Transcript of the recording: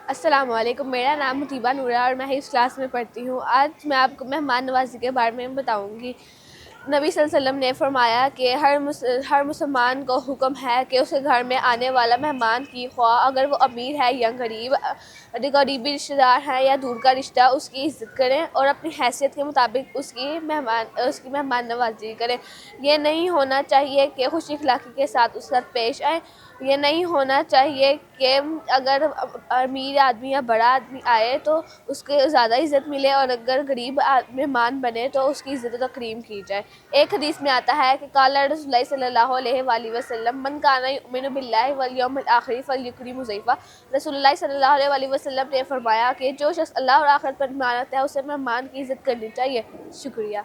السلام علیکم، میرا نام مطیبہ نور ہے اور میں اس کلاس میں پڑھتی ہوں۔ آج میں آپ کو مہمان نوازی کے بارے میں بتاؤں گی۔ نبی صلی اللہ علیہ وسلم نے فرمایا کہ ہر مسلمان کو حکم ہے کہ اس کے گھر میں آنے والا مہمان کی خواہ اگر وہ امیر ہے یا غریب، قریبی رشتہ دار ہے یا دور کا رشتہ، اس کی عزت کریں اور اپنی حیثیت کے مطابق اس کی مہمان نوازی کریں۔ یہ نہیں ہونا چاہیے کہ خوش اخلاقی کے ساتھ اس کے ساتھ پیش آئیں۔ یہ نہیں ہونا چاہیے کہ اگر امیر آدمی یا بڑا آدمی آئے تو اس کو زیادہ عزت ملے، اور اگر غریب مہمان بنے تو اس کی عزت و تکریم کی جائے۔ ایک حدیث میں آتا ہے کہ قال رسول اللہ صلی اللہ علیہ وآلہ وسلم من کان یؤمن باللہ والیوم الآخر فلیکرم ضیفہ۔ رسول اللہ صلی اللہ علیہ وآلہ وسلم نے فرمایا کہ جو شخص اللہ اور آخرت پر ایمان رکھتا ہے اسے مہمان کی عزت کرنی چاہیے۔ شکریہ۔